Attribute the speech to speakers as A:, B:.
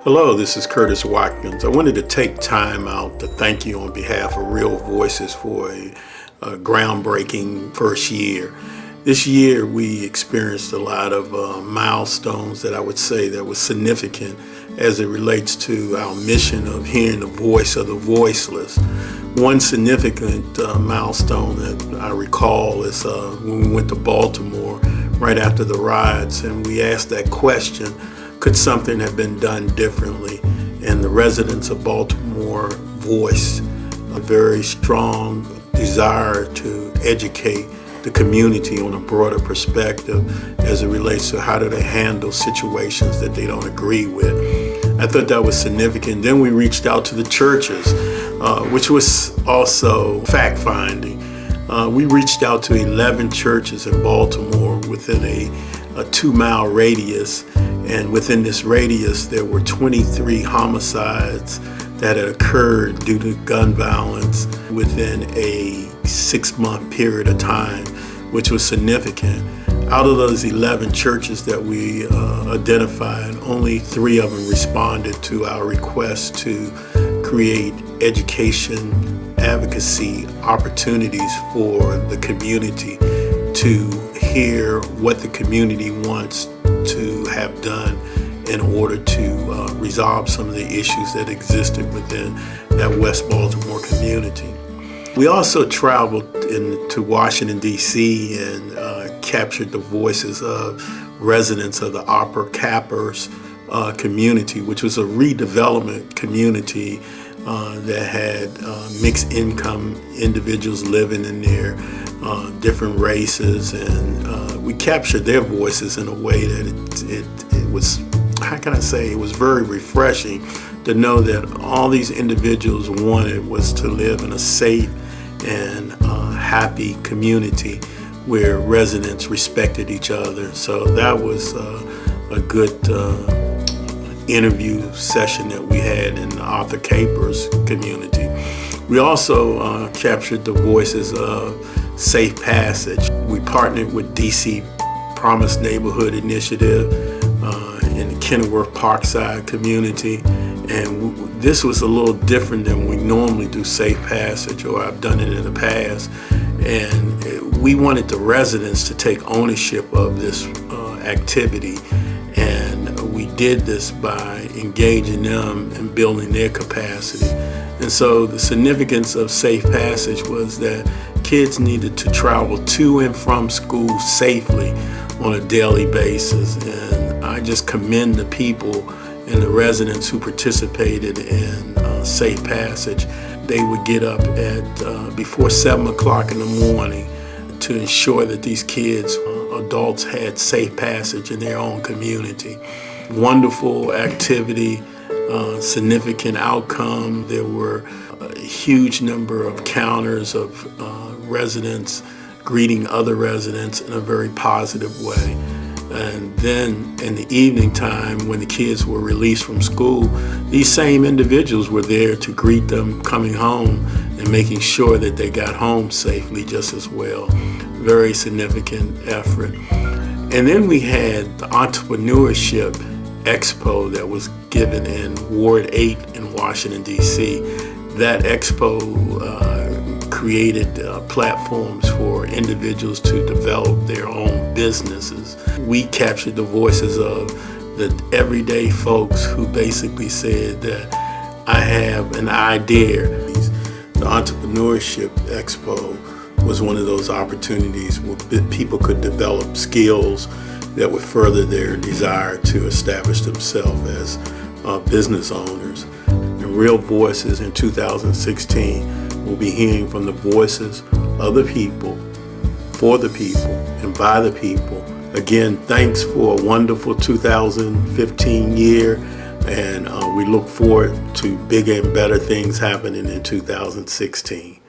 A: Hello, this is Curtis Watkins. I wanted to take time out to thank you on behalf of Real Voices for a groundbreaking first year. This year we experienced a lot of milestones that I would say that was significant as it relates to our mission of hearing the voice of the voiceless. One significant milestone that I recall is when we went to Baltimore right after the riots, and we asked that question, could something have been done differently? And the residents of Baltimore voiced a very strong desire to educate the community on a broader perspective as it relates to how do they handle situations that they don't agree with. I thought that was significant. Then we reached out to the churches, which was also fact-finding. We reached out to 11 churches in Baltimore within a 2-mile radius, and within this radius there were 23 homicides that had occurred due to gun violence within a 6-month period of time, which was significant. Out of those 11 churches that we identified, only 3 of them responded to our request to create education advocacy opportunities for the community to hear what the community wants to have done in order to resolve some of the issues that existed within that West Baltimore community. We also traveled to Washington, D.C. and captured the voices of residents of the Upper Cappers community, which was a redevelopment community that had mixed income individuals living in there, different races, and we captured their voices in a way that it was, how can I say, it was very refreshing to know that all these individuals wanted was to live in a safe and happy community where residents respected each other. So that was a good interview session that we had in the Arthur Capers community. We also captured the voices of Safe Passage. We partnered with DC Promise Neighborhood Initiative in the Kenilworth Parkside community, and this was a little different than we normally do Safe Passage, or I've done it in the past. And we wanted the residents to take ownership of this activity, and we did this by engaging them and building their capacity. And so the significance of Safe Passage was that kids needed to travel to and from school safely on a daily basis. And I just commend the people and the residents who participated in Safe Passage. They would get up at before 7 o'clock in the morning to ensure that these kids, adults, had safe passage in their own community. Wonderful activity, significant outcome. There were a huge number of counters of residents greeting other residents in a very positive way. And then in the evening time, when the kids were released from school, these same individuals were there to greet them coming home and making sure that they got home safely just as well. Very significant effort. And then we had the Entrepreneurship Expo that was given in Ward 8 in Washington, D.C. That expo created platforms for individuals to develop their own businesses. We captured the voices of the everyday folks who basically said that I have an idea. The Entrepreneurship Expo was one of those opportunities where people could develop skills that would further their desire to establish themselves as business owners. And Real Voices in 2016 will be hearing from the voices of the people, for the people, and by the people. Again, thanks for a wonderful 2015 year, and we look forward to bigger and better things happening in 2016.